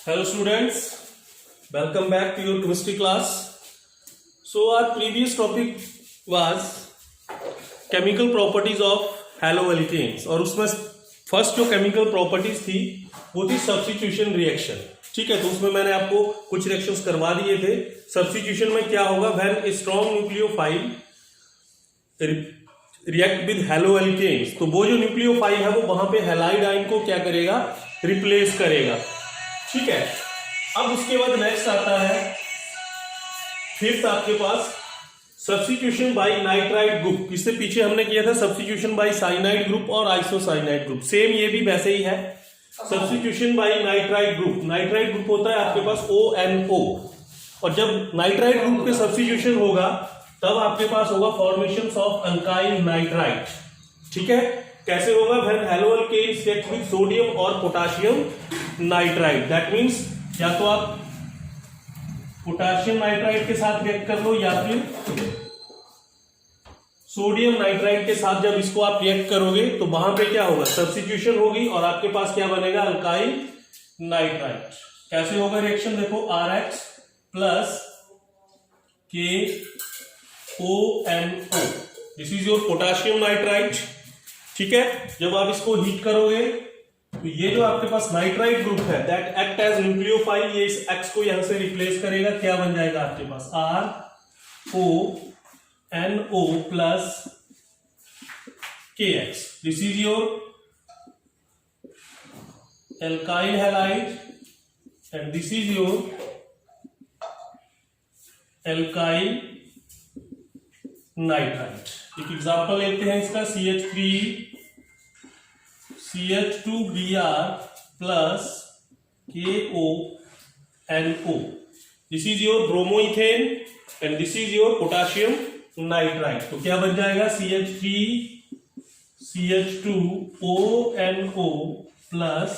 Hello students, welcome back to your chemistry class. So our previous topic was chemical properties of haloalkanes और उसमें first जो chemical properties थी वो थी substitution reaction. ठीक है, तो उसमें मैंने आपको कुछ रिएक्शंस करवा दिए थे. सब्स्टिट्यूशन में क्या होगा, when a strong nucleophile react with haloalkanes, तो वो जो न्यूक्लियोफाइल है वो वहां पे हैलाइड आयन को क्या करेगा, रिप्लेस करेगा. ठीक है, अब उसके बाद नेक्स्ट आता है फिफ्थ आपके पास सब्स्टिट्यूशन बाय नाइट्राइड ग्रुप. इससे पीछे हमने किया था सब्स्टिट्यूशन बाय साइनाइड ग्रुप और आइसोसाइनाइड ग्रुप. सेम ये भी वैसे ही है. Substitution by nitride group, nitride group होता है आपके पास ONO, और जब नाइट्राइड ग्रुप के सब्स्टिट्यूशन होगा तब आपके पास होगा फॉर्मेशन ऑफ अल्काइल नाइट्राइट. ठीक है, कैसे होगा, when haloalkanes react with sodium और पोटेशियम नाइट्राइट. दैट मींस या तो आप पोटेशियम नाइट्राइट के साथ रिएक्ट कर लो या फिर सोडियम नाइट्राइट के साथ. जब इसको आप रिएक्ट करोगे तो वहां पे क्या होगा, सब्स्टिट्यूशन होगी और आपके पास क्या बनेगा, अल्काइल नाइट्राइट. कैसे होगा रिएक्शन, देखो RX plus KONO, this is your potassium nitrite. ठीक है, जब आप इसको हीट करोगे तो ये जो आपके पास नाइट्राइट ग्रुप है दैट एक्ट एज न्यूक्लियोफाइल, ये इस X को यहां से रिप्लेस करेगा. क्या बन जाएगा आपके पास RONO plus KX. This is your alkyl halide and this is your alkyl nitrite. एक एग्जांपल लेते हैं इसका, CH2Br plus KONO. This is your bromoethane and this is your potassium nitrite. तो क्या बन जाएगा, CH3CH2ONO प्लस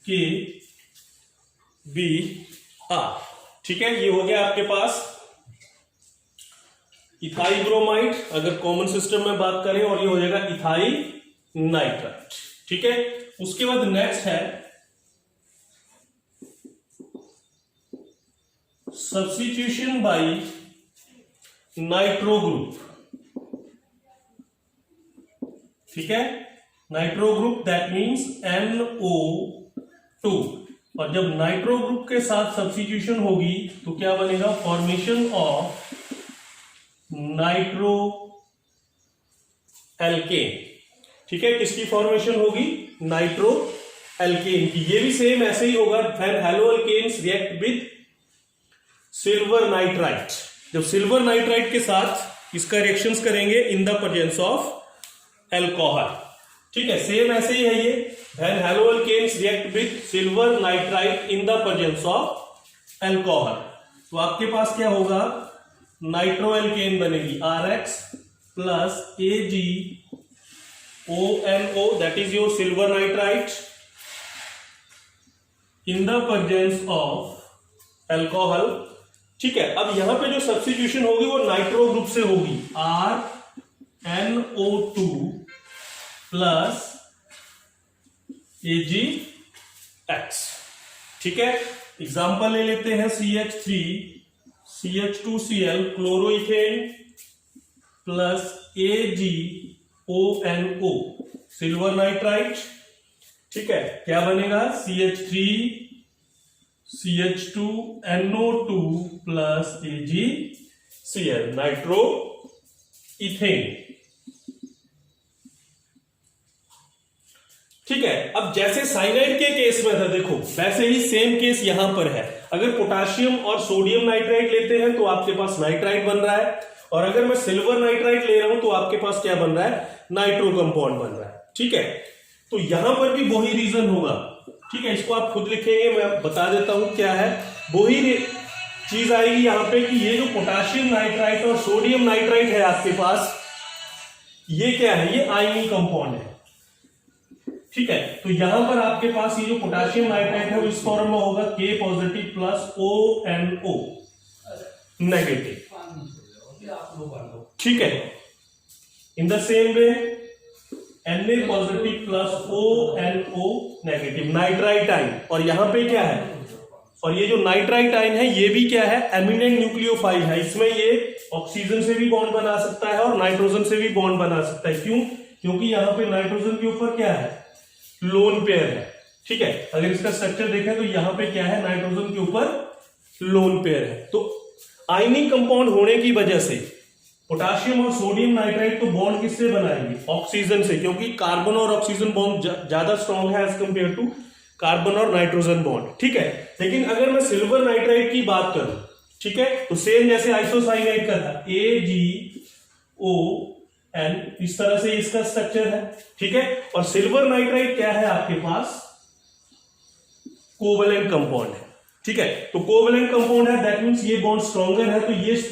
KBr. ठीक है, ये हो गया आपके पास इथाइल ब्रोमाइड अगर कॉमन सिस्टम में बात करें, और ये हो जाएगा इथाइल नाइट्राइट. ठीक है, उसके बाद नेक्स्ट है सब्स्टिट्यूशन बाय नाइट्रो ग्रुप. ठीक है, nitro group that means NO2, और जब नाइट्रो ग्रुप के साथ सब्स्टिट्यूशन होगी तो क्या बनेगा, फॉर्मेशन ऑफ नाइट्रो एल्केन. ठीक है, किसकी फॉर्मेशन होगी, नाइट्रो एल्केन की. ये भी सेम ऐसे ही होगा, when haloalkanes react with silver nitrite. जब सिल्वर नाइट्राइट के साथ इसका रिएक्शंस करेंगे in the presence of alcohol. ठीक है, सेम ऐसे ही है ये, when haloalkanes react with silver nitrite in the presence of alcohol. तो आपके पास क्या होगा, नाइट्रोएल्केन बनेगी RX plus AgONO, that is your silver nitrite in the presence of alcohol. ठीक है, अब यहां पे जो सब्स्टिट्यूशन होगी वो नाइट्रो ग्रुप से होगी, RNO2 प्लस AgX. ठीक है, एग्जांपल ले लेते हैं, CH3CH2Cl chloroethane plus AgONO silver nitrite. ठीक है, क्या बनेगा, CH3CH2NO2 plus AgCl nitro ethane. ठीक है, अब जैसे साइनाइड के केस में था देखो, वैसे ही सेम केस यहां पर है. अगर पोटेशियम और सोडियम नाइट्राइट लेते हैं तो आपके पास नाइट्राइट बन रहा है, और अगर मैं सिल्वर नाइट्राइट ले रहा हूं तो आपके पास क्या बन रहा है, नाइट्रो कंपाउंड बन रहा है. ठीक है, तो यहां पर भी वही रीजन होगा. ठीक है, इसको आप खुद लिखेंगे, मैं बता देता हूं क्या है. वही चीज आएगी यहां पे कि ये जो पोटेशियम नाइट्राइट और सोडियम नाइट्राइट है आपके पास, ये क्या है, ये आयनिक कंपाउंड है. ठीक है, तो यहां पर आपके पास ये जो पोटेशियम नाइट्राइट है वो इस फॉर्म में होगा K positive plus ONO negative. ठीक है, in the same way Na positive plus ONO negative, nitrite ion. और यहां पे क्या है, और ये जो नाइट्राइट आयन है ये भी क्या है, एमिनेंट न्यूक्लियोफाइल है। इसमें ये ऑक्सीजन से भी बॉन्ड बना सकता है और नाइट्रोजन से भी बॉन्ड बना सकता है। क्यों? क्योंकि यहाँ पे नाइट्रोजन के ऊपर क्या है, लोन पेयर है। ठीक है, अगर इसका स्ट्रक्चर देखें तो यहाँ पे क्या है, नाइट्रोजन के ऊपर लोन पेयर है। तो आयनिक कंपाउंड होने की वजह से पोटाशियम और सोडियम नाइट्राइट तो बॉन्ड किससे बनाएंगे, ऑक्सीजन से, क्योंकि कार्बन और ऑक्सीजन बॉन्ड ज्यादा स्ट्रॉन्ग है एज कंपेयर टू कार्बन और नाइट्रोजन बॉन्ड। ठीक है, लेकिन अगर मैं सिल्वर नाइट्राइट की बात करूं, ठीक है, तो सेम जैसे आइसोसाइनाइड का था, AgON, इस तरह से इसका स्ट्रक्चर है। ठीक है, और सिल्वर नाइट्राइट क्या है आपके पास, कोवेलेंट कंपाउंड है। ठीक है, तो कोवेलेंट कंपाउंड है, दैट मींस ये बॉन्ड स्ट्रॉन्गर है, तो ये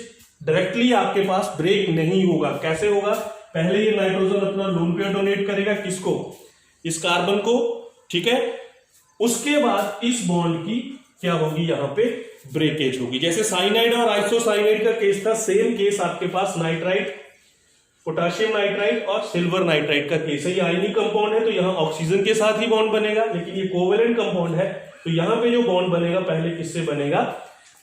डायरेक्टली आपके पास ब्रेक नहीं होगा। कैसे होगा, पहले ये नाइट्रोजन अपना लोन पेयर डोनेट करेगा, किसको, इस कार्बन को। ठीक है, उसके बाद इस बॉन्ड की क्या होगी, यहां पे ब्रेकेज होगी। जैसे साइनाइड और आइसोसाइनाइड का केस था, सेम केस आपके पास नाइट्राइट, पोटाशियम नाइट्राइट और सिल्वर नाइट्राइट का केस है। ये आयनिक कंपाउंड है तो यहां ऑक्सीजन के साथ ही बॉन्ड बनेगा, लेकिन ये कोवेलेंट कंपाउंड है तो यहां पे जो बॉन्ड बनेगा पहले किससे बनेगा,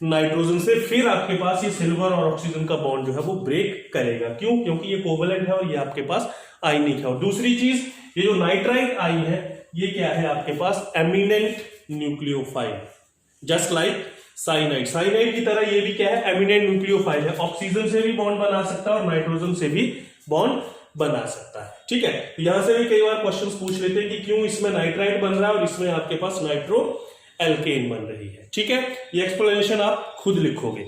नाइट्रोजन से, फिर आपके पास ये सिल्वर और ऑक्सीजन का बॉन्ड जो है वो ब्रेक करेगा। क्यों? क्योंकि ये कोवेलेंट है और ये आपके पास आयनिक है। और दूसरी चीज, ये जो नाइट्राइट आई है ये क्या है आपके पास, eminent nucleophile, just like cyanide. Cyanide की तरह ये भी क्या है, एमिनेंट न्यूक्लियोफाइल है, ऑक्सीजन से भी बॉन्ड बना सकता है और नाइट्रोजन से भी बॉन्ड बना सकता है। ठीक है, तो यहां से भी कई बार क्वेश्चंस पूछ लेते हैं कि क्यों इसमें नाइट्राइट बन रहा है और इसमें आपके पास नाइट्रो एल्केन बन रही है। ठीक है, ये एक्सप्लेनेशन आप खुद लिखोगे।